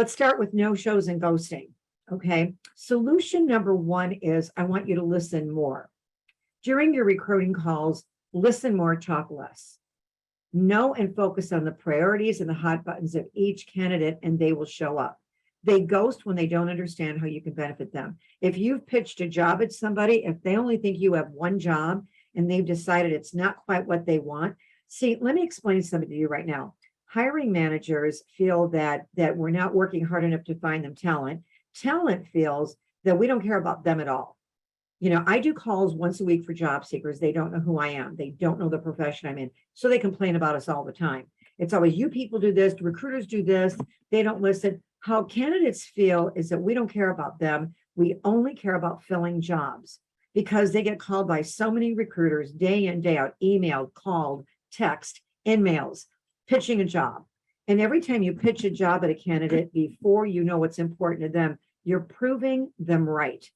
Let's start with no shows and ghosting. Okay. Solution number one is I want you to listen more. During your recruiting calls, listen more, talk less. Know and focus on the priorities and the hot buttons of each candidate, and they will show up. They ghost when they don't understand how you can benefit them. If you've pitched a job at somebody, if they only think you have one job and they've decided it's not quite what they want, see, let me explain something to you right now. Hiring managers feel that we're not working hard enough to find them talent. Talent feels that we don't care about them at all. I do calls once a week for job seekers. They don't know who I am. They don't know the profession I'm in. So they complain about us all the time. It's always, you people do this, recruiters do this. They don't listen. How candidates feel is that we don't care about them. We only care about filling jobs because they get called by so many recruiters day in, day out, emailed, called, text, in mails, pitching a job. And every time you pitch a job at a candidate before you know what's important to them, you're proving them right.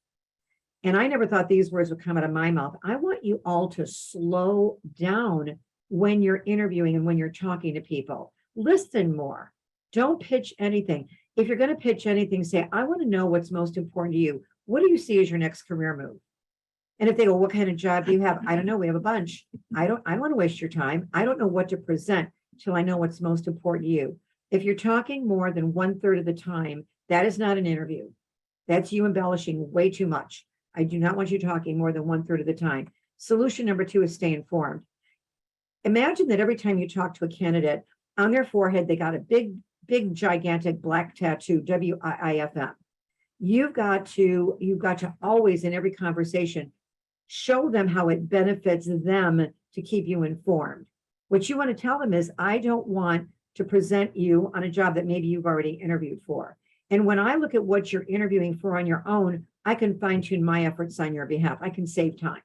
And I never thought these words would come out of my mouth. I want you all to slow down when you're interviewing and when you're talking to people. Listen more. Don't pitch anything. If you're going to pitch anything, say, I want to know what's most important to you. What do you see as your next career move? And if they go, what kind of job do you have? I don't know. We have a bunch. I don't want to waste your time. I don't know what to present till I know what's most important to you. If you're talking more than 1/3 of the time, that is not an interview. That's you embellishing way too much. I do not want you talking more than 1/3 of the time. Solution number two is stay informed. Imagine that every time you talk to a candidate, on their forehead, they got a big, gigantic black tattoo, WIIFM. You've got to always, in every conversation, show them how it benefits them to keep you informed. What you want to tell them is, I don't want to present you on a job that maybe you've already interviewed for. And when I look at what you're interviewing for on your own, I can fine tune my efforts on your behalf. I can save time.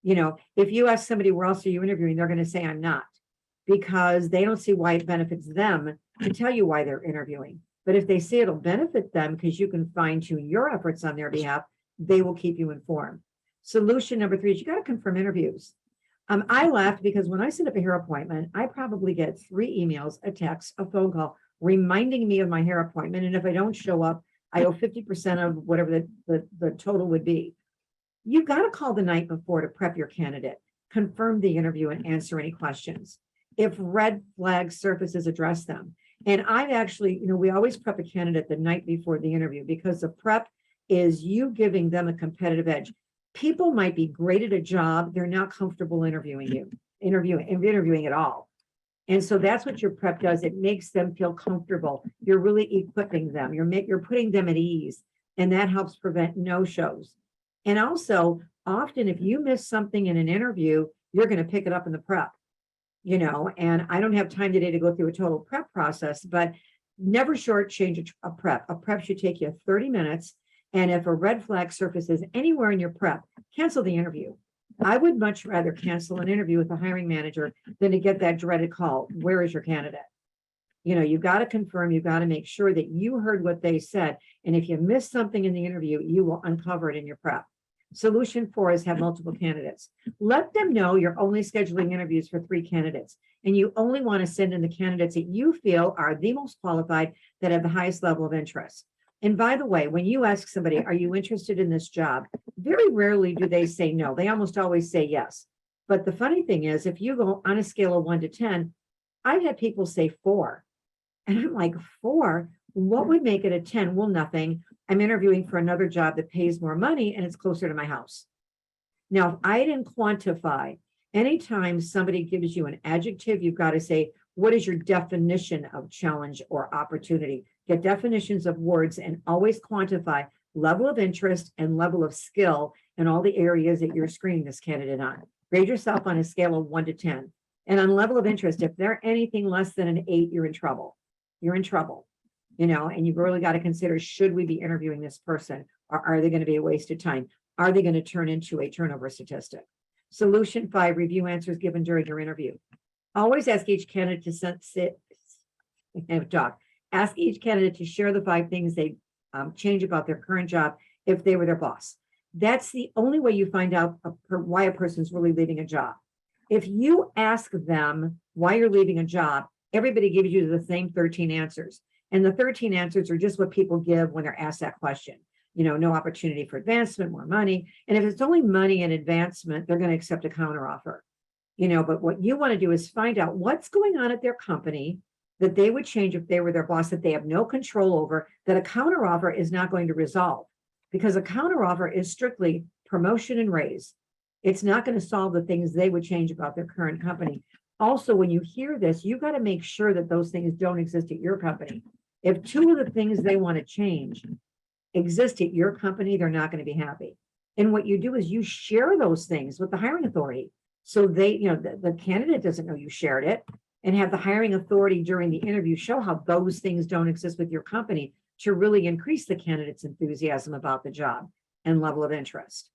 If you ask somebody, where else are you interviewing? They're going to say, I'm not, because they don't see why it benefits them to tell you why they're interviewing. But if they see it'll benefit them because you can fine tune your efforts on their behalf, they will keep you informed. Solution number three is you got to confirm interviews. I laughed because when I set up a hair appointment, I probably get 3 emails, a text, a phone call reminding me of my hair appointment. And if I don't show up, I owe 50% of whatever the total would be. You've got to call the night before to prep your candidate, confirm the interview, and answer any questions. If red flags surfaces, address them. And I've actually, we always prep a candidate the night before the interview because the prep is you giving them a competitive edge. People might be great at a job. They're not comfortable interviewing at all. And so that's what your prep does. It makes them feel comfortable. You're really equipping them. You're putting them at ease, and that helps prevent no-shows. And also, often if you miss something in an interview, you're going to pick it up in the prep, and I don't have time today to go through a total prep process, but never shortchange a prep. A prep should take you 30 minutes. And if a red flag surfaces anywhere in your prep, cancel the interview. I would much rather cancel an interview with a hiring manager than to get that dreaded call. Where is your candidate? You've got to confirm, you've got to make sure that you heard what they said. And if you miss something in the interview, you will uncover it in your prep. Solution 4 is have multiple candidates. Let them know you're only scheduling interviews for 3 candidates, and you only want to send in the candidates that you feel are the most qualified, that have the highest level of interest. And by the way, when you ask somebody, are you interested in this job? Very rarely do they say no. They almost always say yes. But the funny thing is, if you go on a scale of 1 to 10, I've had people say 4. And I'm like, 4? What would make it a 10? Well, nothing. I'm interviewing for another job that pays more money and it's closer to my house. Now, if I didn't quantify, anytime somebody gives you an adjective, you've got to say, what is your definition of challenge or opportunity? Get definitions of words and always quantify level of interest and level of skill in all the areas that you're screening this candidate on. Grade yourself on a scale of 1 to 10. And on level of interest, if they're anything less than an 8, you're in trouble. You're in trouble, and you've really got to consider, should we be interviewing this person, or are they going to be a waste of time? Are they going to turn into a turnover statistic? Solution 5, review answers given during your interview. Always ask each candidate to Ask each candidate to share the 5 things they change about their current job if they were their boss. That's the only way you find out why a person's really leaving a job. If you ask them why you're leaving a job, everybody gives you the same 13 answers. And the 13 answers are just what people give when they're asked that question. No opportunity for advancement, more money. And if it's only money and advancement, they're going to accept a counteroffer. But what you want to do is find out what's going on at their company that they would change if they were their boss, that they have no control over, that a counteroffer is not going to resolve. Because a counteroffer is strictly promotion and raise. It's not going to solve the things they would change about their current company. Also, when you hear this, you got to make sure that those things don't exist at your company. If two of the things they want to change exist at your company, they're not going to be happy. And what you do is you share those things with the hiring authority. So the candidate doesn't know you shared it, and have the hiring authority during the interview show how those things don't exist with your company to really increase the candidate's enthusiasm about the job and level of interest.